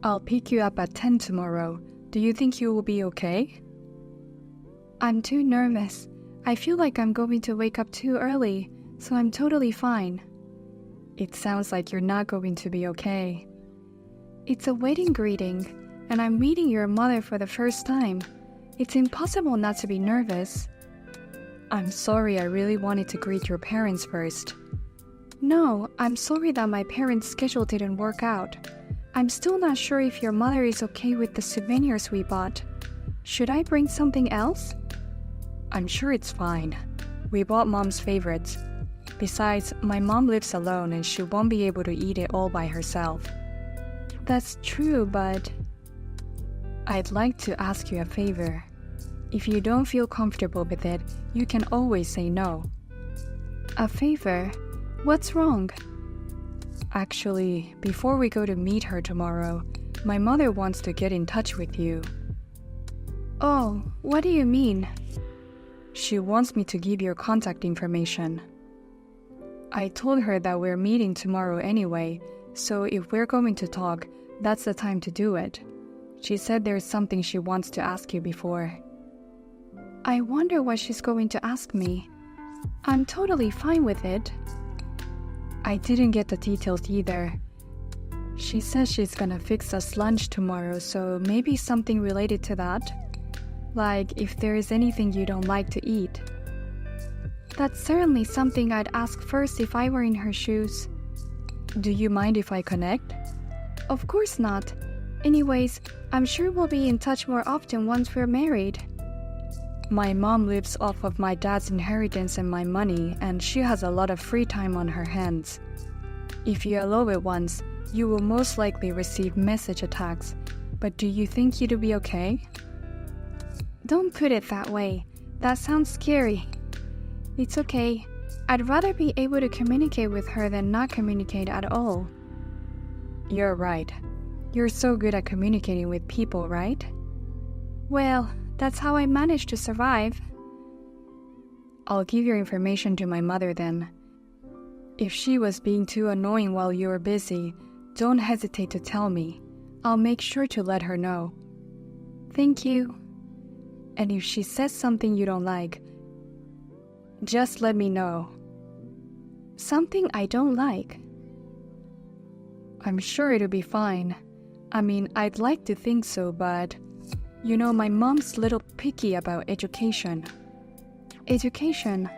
I'll pick you up at 10 tomorrow. Do you think you will be okay? I'm too nervous. I feel like I'm going to wake up too early, so I'm totally fine. It sounds like you're not going to be okay. It's a wedding greeting, and I'm meeting your mother for the first time. It's impossible not to be nervous. I'm sorry, I really wanted to greet your parents first. No, I'm sorry that my parents' schedule didn't work out. I'm still not sure if your mother is okay with the souvenirs we bought. Should I bring something else? I'm sure it's fine. We bought Mom's favorites. Besides, my mom lives alone and she won't be able to eat it all by herself. That's true, but I'd like to ask you a favor. If you don't feel comfortable with it, you can always say no. A favor? What's wrong? Actually, before we go to meet her tomorrow, my mother wants to get in touch with you. Oh, what do you mean? She wants me to give your contact information. I told her that we're meeting tomorrow anyway, so if we're going to talk, that's the time to do it. She said there's something she wants to ask you before. I wonder what she's going to ask me. I'm totally fine with it. I didn't get the details either. She says she's gonna fix us lunch tomorrow, so maybe something related to that. Like if there is anything you don't like to eat. That's certainly something I'd ask first if I were in her shoes. Do you mind if I connect? Of course not. Anyways, I'm sure we'll be in touch more often once we're married. My mom lives off of my dad's inheritance and my money, and she has a lot of free time on her hands. If you allow it once, you will most likely receive message attacks. But do you think you'd be okay? Don't put it that way. That sounds scary. It's okay. I'd rather be able to communicate with her than not communicate at all. You're right. You're so good at communicating with people, right? Well, that's how I managed to survive. I'll give your information to my mother then. If she was being too annoying while you were busy, don't hesitate to tell me. I'll make sure to let her know. Thank you. And if she says something you don't like, just let me know. Something I don't like? I'm sure it'll be fine. I mean, I'd like to think so, but you know, my mom's a little picky about education. Education?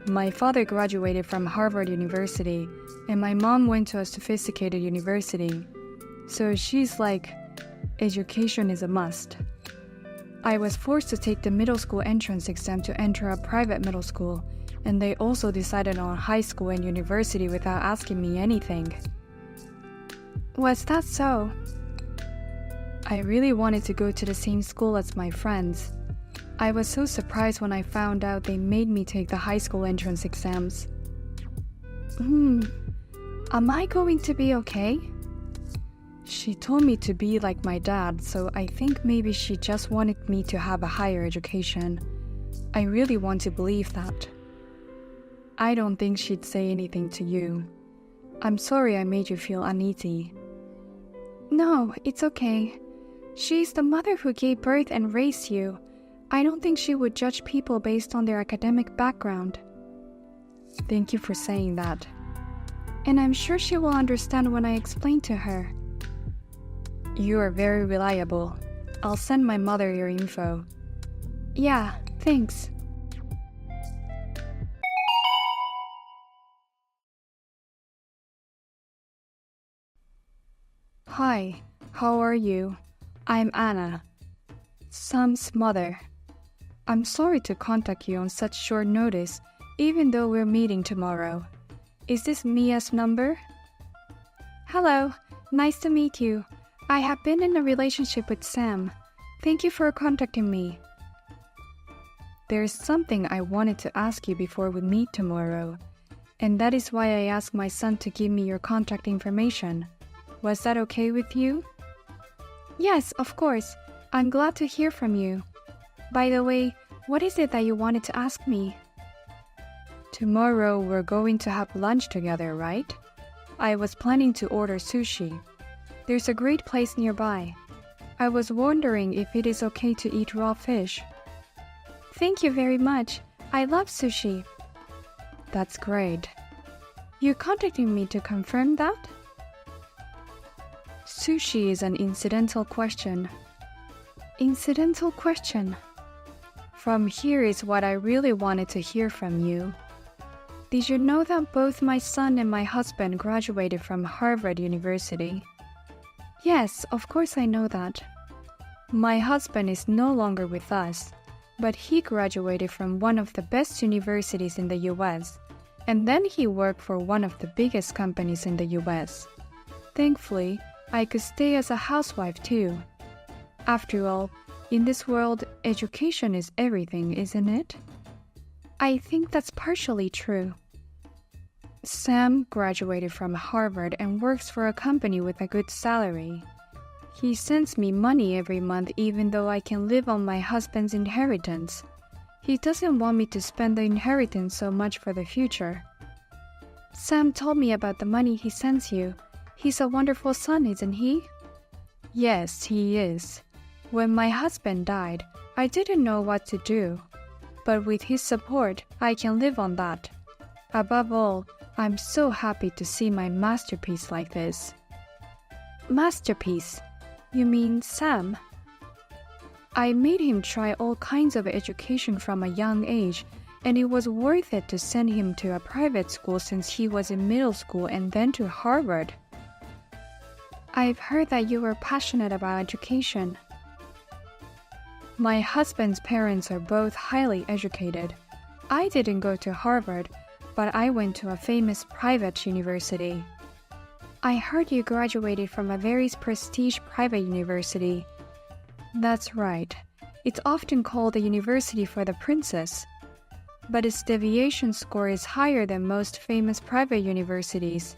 My father graduated from Harvard University, and my mom went to a sophisticated university. So she's like, education is a must. I was forced to take the middle school entrance exam to enter a private middle school, and they also decided on high school and university without asking me anything. Was that so? I really wanted to go to the same school as my friends. I was so surprised when I found out they made me take the high school entrance exams. Am I going to be okay? She told me to be like my dad, so I think maybe she just wanted me to have a higher education. I really want to believe that. I don't think she'd say anything to you. I'm sorry I made you feel uneasy. No, it's okay. She's the mother who gave birth and raised you. I don't think she would judge people based on their academic background. Thank you for saying that. And I'm sure she will understand when I explain to her. You are very reliable. I'll send my mother your info. Yeah, thanks. Hi, how are you? I'm Anna, Sam's mother. I'm sorry to contact you on such short notice, even though we're meeting tomorrow. Is this Mia's number? Hello, nice to meet you. I have been in a relationship with Sam. Thank you for contacting me. There's something I wanted to ask you before we meet tomorrow, and that is why I asked my son to give me your contact information. Was that okay with you? Yes, of course. I'm glad to hear from you. By the way, what is it that you wanted to ask me? Tomorrow we're going to have lunch together, right? I was planning to order sushi. There's a great place nearby. I was wondering if it is okay to eat raw fish. Thank you very much. I love sushi. That's great. You contacted me to confirm that? Sushi is an incidental question. Incidental question. From here is what I really wanted to hear from you. Did you know that both my son and my husband graduated from Harvard University? Yes, of course I know that. My husband is no longer with us, but he graduated from one of the best universities in the US, and then he worked for one of the biggest companies in the US. Thankfully, I could stay as a housewife too. After all, in this world, education is everything, isn't it? I think that's partially true. Sam graduated from Harvard and works for a company with a good salary. He sends me money every month even though I can live on my husband's inheritance. He doesn't want me to spend the inheritance so much for the future. Sam told me about the money he sends you. He's a wonderful son, isn't he? Yes, he is. When my husband died, I didn't know what to do. But with his support, I can live on that. Above all, I'm so happy to see my masterpiece like this. Masterpiece? You mean Sam? I made him try all kinds of education from a young age, and it was worth it to send him to a private school since he was in middle school and then to Harvard. I've heard that you were passionate about education. My husband's parents are both highly educated. I didn't go to Harvard, but I went to a famous private university. I heard you graduated from a very prestigious private university. That's right. It's often called the University for the Princess. But its deviation score is higher than most famous private universities.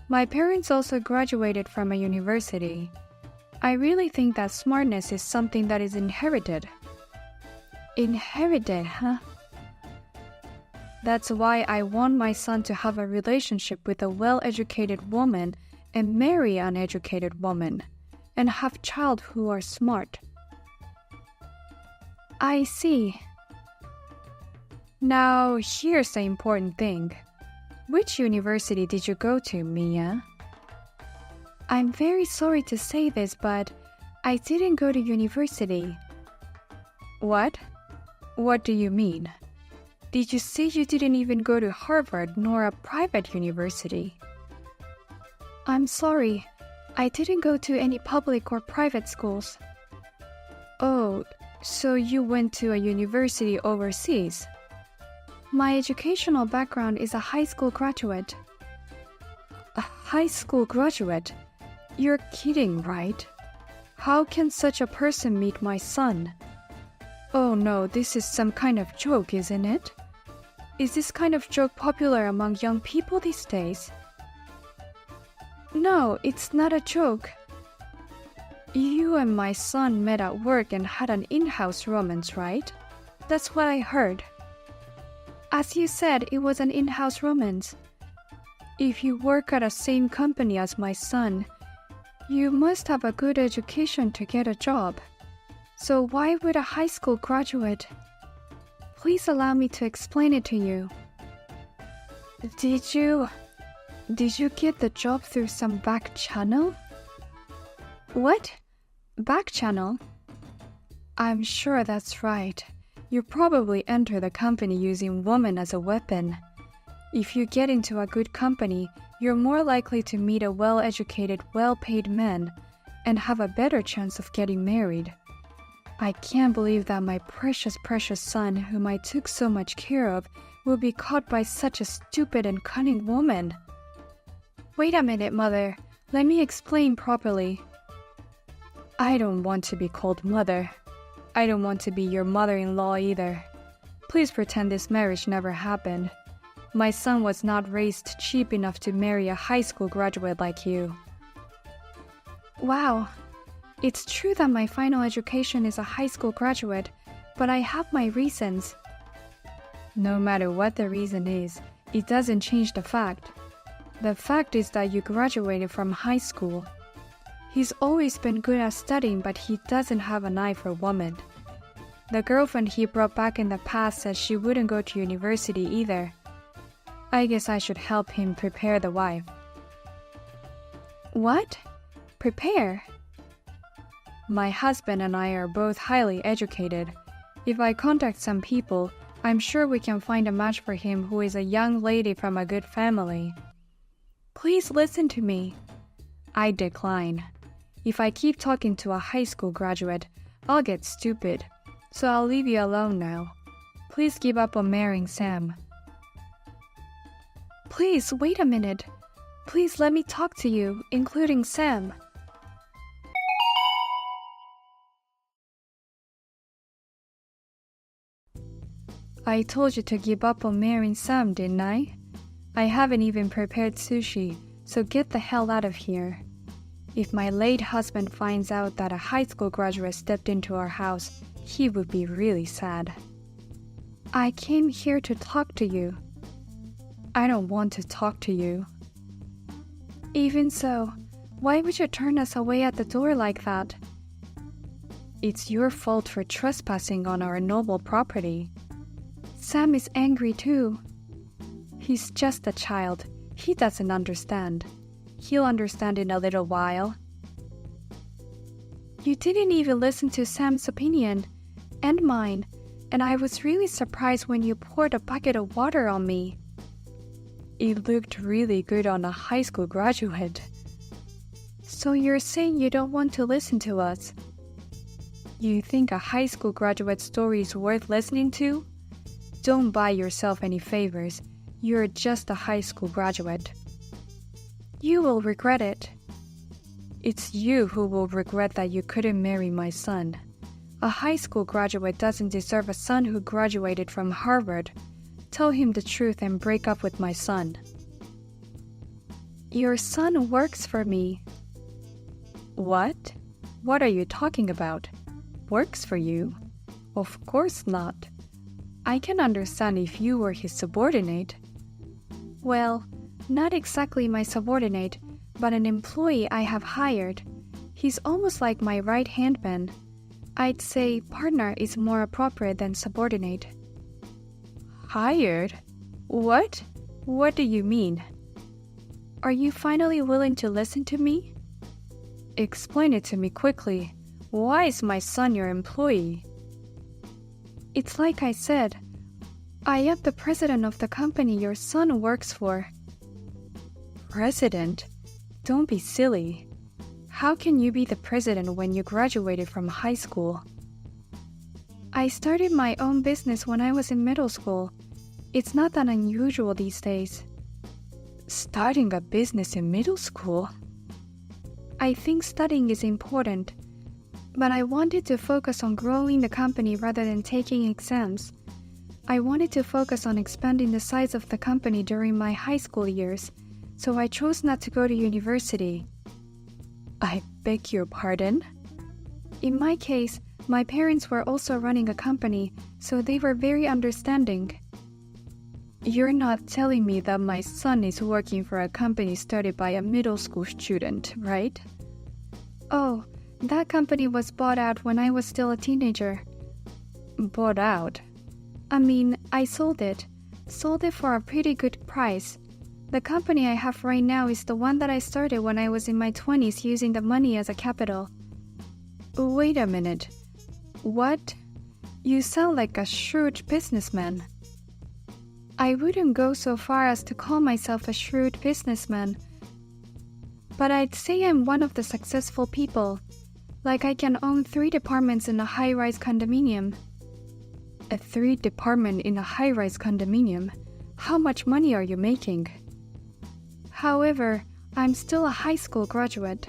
My parents also graduated from a university. I really think that smartness is something that is inherited. Inherited, huh? That's why I want my son to have a relationship with a well-educated woman and marry an educated woman, and have child who are smart. I see. Now, here's the important thing. Which university did you go to, Mia? I'm very sorry to say this, but I didn't go to university. What? What do you mean? Did you say you didn't even go to Harvard nor a private university? I'm sorry. I didn't go to any public or private schools. Oh, so you went to a university overseas? My educational background is a high school graduate. A high school graduate? You're kidding, right? How can such a person meet my son? Oh no, this is some kind of joke, isn't it? Is this kind of joke popular among young people these days? No, it's not a joke. You and my son met at work and had an in-house romance, right? That's what I heard. As you said, it was an in-house romance. If you work at the same company as my son, you must have a good education to get a job. So why would a high school graduate? Please allow me to explain it to you. Did you get the job through some back channel? What? Back channel? I'm sure that's right. You probably enter the company using women as a weapon. If you get into a good company, you're more likely to meet a well-educated, well-paid man and have a better chance of getting married. I can't believe that my precious, precious son, whom I took so much care of, will be caught by such a stupid and cunning woman. Wait a minute, Mother. Let me explain properly. I don't want to be called mother. I don't want to be your mother-in-law either. Please pretend this marriage never happened. My son was not raised cheap enough to marry a high school graduate like you. Wow. It's true that my final education is a high school graduate, but I have my reasons. No matter what the reason is, it doesn't change the fact. The fact is that you graduated from high school. He's always been good at studying, but he doesn't have an eye for women. The girlfriend he brought back in the past said she wouldn't go to university either. I guess I should help him prepare the wife. What? Prepare? My husband and I are both highly educated. If I contact some people, I'm sure we can find a match for him who is a young lady from a good family. Please listen to me. I decline. If I keep talking to a high school graduate, I'll get stupid. So I'll leave you alone now. Please give up on marrying Sam. Please, wait a minute. Please let me talk to you, including Sam. I told you to give up on marrying Sam, didn't I? I haven't even prepared sushi, so get the hell out of here. If my late husband finds out that a high school graduate stepped into our house, he would be really sad. I came here to talk to you. I don't want to talk to you. Even so, why would you turn us away at the door like that? It's your fault for trespassing on our noble property. Sam is angry too. He's just a child. He doesn't understand. He'll understand in a little while. You didn't even listen to Sam's opinion, and mine, and I was really surprised when you poured a bucket of water on me. It looked really good on a high school graduate. So you're saying you don't want to listen to us? You think a high school graduate story is worth listening to? Don't buy yourself any favors. You're just a high school graduate. You will regret it. It's you who will regret that you couldn't marry my son. A high school graduate doesn't deserve a son who graduated from Harvard. Tell him the truth and break up with my son. Your son works for me. What? What are you talking about? Works for you? Of course not. I can understand if you were his subordinate. Well, not exactly my subordinate, but an employee I have hired. He's almost like my right-hand man. I'd say partner is more appropriate than subordinate. Hired? What? What do you mean? Are you finally willing to listen to me? Explain it to me quickly. Why is my son your employee? It's like I said. I am the president of the company your son works for. President? Don't be silly. How can you be the president when you graduated from high school? I started my own business when I was in middle school. It's not that unusual these days. Starting a business in middle school? I think studying is important, but I wanted to focus on growing the company rather than taking exams. I wanted to focus on expanding the size of the company during my high school years, so I chose not to go to university. I beg your pardon? In my case, my parents were also running a company, so they were very understanding. You're not telling me that my son is working for a company started by a middle school student, right? Oh, that company was bought out when I was still a teenager. Bought out? I mean, I sold it. Sold it for a pretty good price. The company I have right now is the one that I started when I was in my 20s using the money as a capital. Wait a minute. What? You sound like a shrewd businessman. I wouldn't go so far as to call myself a shrewd businessman, but I'd say I'm one of the successful people. Like I can own 3 departments in a high-rise condominium. A 3 department in a high-rise condominium? How much money are you making? However, I'm still a high school graduate.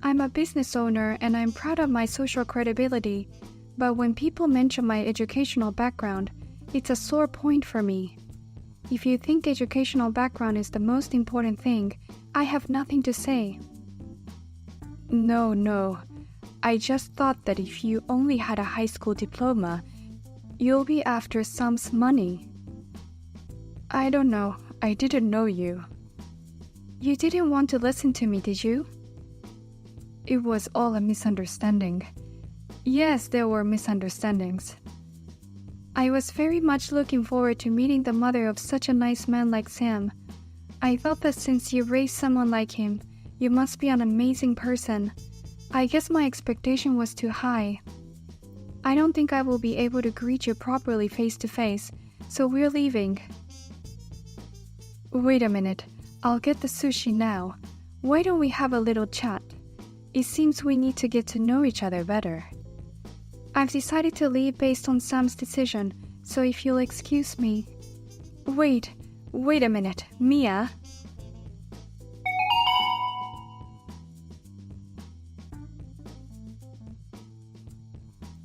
I'm a business owner and I'm proud of my social credibility, but when people mention my educational background, it's a sore point for me. If you think educational background is the most important thing, I have nothing to say. No. I just thought that if you only had a high school diploma, you'll be after Sam's money. I don't know. I didn't know you. You didn't want to listen to me, did you? It was all a misunderstanding. Yes, there were misunderstandings. I was very much looking forward to meeting the mother of such a nice man like Sam. I thought that since you raised someone like him, you must be an amazing person. I guess my expectation was too high. I don't think I will be able to greet you properly face to face, so we're leaving. Wait a minute, I'll get the sushi now. Why don't we have a little chat? It seems we need to get to know each other better. I've decided to leave based on Sam's decision, so if you'll excuse me. Wait a minute, Mia.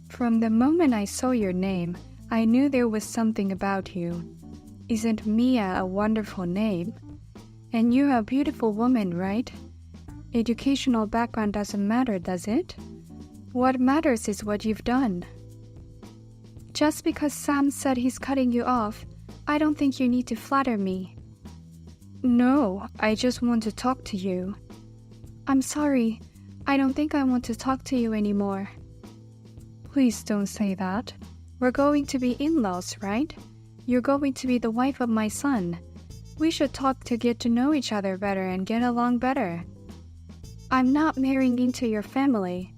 From the moment I saw your name, I knew there was something about you. Isn't Mia a wonderful name? And you're a beautiful woman, right? Educational background doesn't matter, does it? What matters is what you've done. Just because Sam said he's cutting you off, I don't think you need to flatter me. No, I just want to talk to you. I'm sorry. I don't think I want to talk to you anymore. Please don't say that. We're going to be in-laws, right? You're going to be the wife of my son. We should talk to get to know each other better and get along better. I'm not marrying into your family.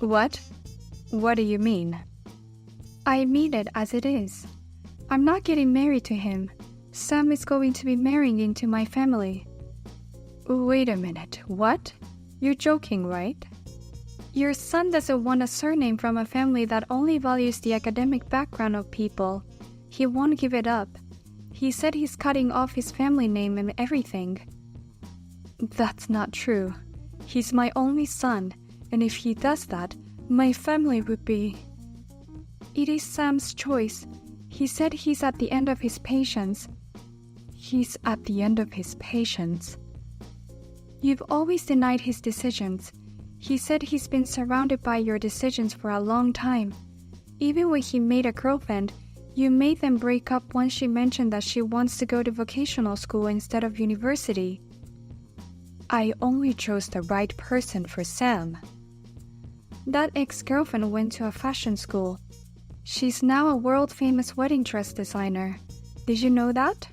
What? What do you mean? I mean it as it is. I'm not getting married to him. Sam is going to be marrying into my family. Wait a minute, what? You're joking, right? Your son doesn't want a surname from a family that only values the academic background of people. He won't give it up. He said he's cutting off his family name and everything. That's not true. He's my only son, and if he does that, my family would be... It is Sam's choice. He said he's at the end of his patience. He's at the end of his patience. You've always denied his decisions. He said he's been surrounded by your decisions for a long time. Even when he made a girlfriend, you made them break up once she mentioned that she wants to go to vocational school instead of university. I only chose the right person for Sam. That ex-girlfriend went to a fashion school. She's now a world-famous wedding dress designer. Did you know that?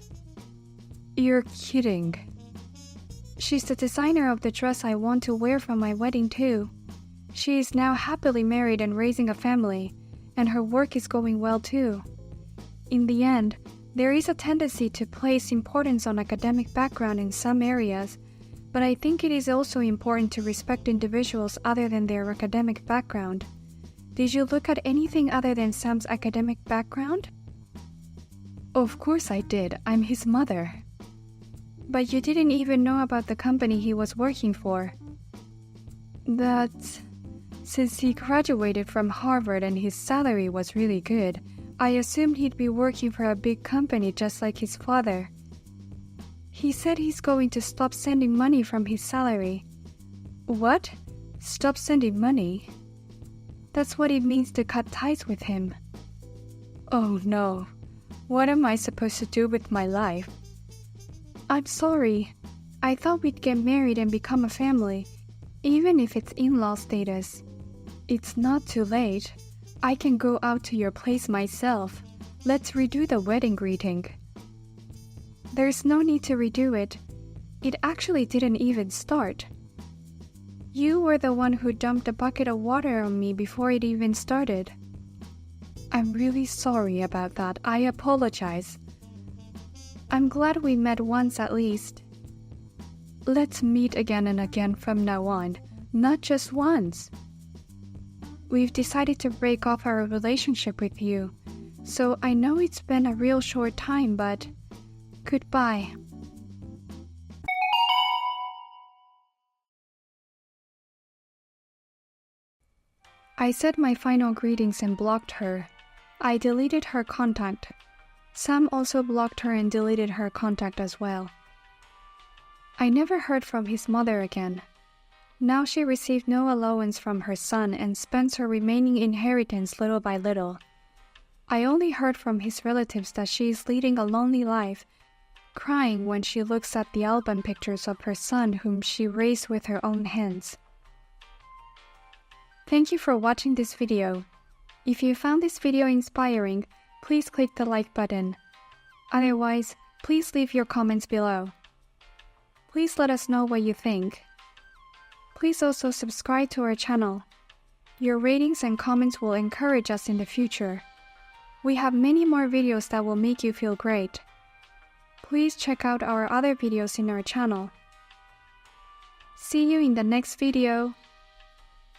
You're kidding. She's the designer of the dress I want to wear for my wedding too. She is now happily married and raising a family, and her work is going well too. In the end, there is a tendency to place importance on academic background in some areas, but I think it is also important to respect individuals other than their academic background. Did you look at anything other than Sam's academic background? Of course I did. I'm his mother. But you didn't even know about the company he was working for. Since he graduated from Harvard and his salary was really good, I assumed he'd be working for a big company just like his father. He said he's going to stop sending money from his salary. What? Stop sending money? That's what it means to cut ties with him. Oh no. What am I supposed to do with my life? I'm sorry. I thought we'd get married and become a family, even if it's in-law status. It's not too late. I can go out to your place myself. Let's redo the wedding greeting. There's no need to redo it. It actually didn't even start. You were the one who dumped a bucket of water on me before it even started. I'm really sorry about that. I apologize. I'm glad we met once at least. Let's meet again and again from now on, not just once. We've decided to break off our relationship with you, so I know it's been a real short time, but goodbye. I said my final greetings and blocked her. I deleted her contact. Sam also blocked her and deleted her contact as well. I never heard from his mother again. Now she received no allowance from her son and spends her remaining inheritance little by little. I only heard from his relatives that she is leading a lonely life, crying when she looks at the album pictures of her son whom she raised with her own hands. Thank you for watching this video. If you found this video inspiring, please click the like button. Otherwise, please leave your comments below. Please let us know what you think. Please also subscribe to our channel. Your ratings and comments will encourage us in the future. We have many more videos that will make you feel great. Please check out our other videos in our channel. See you in the next video.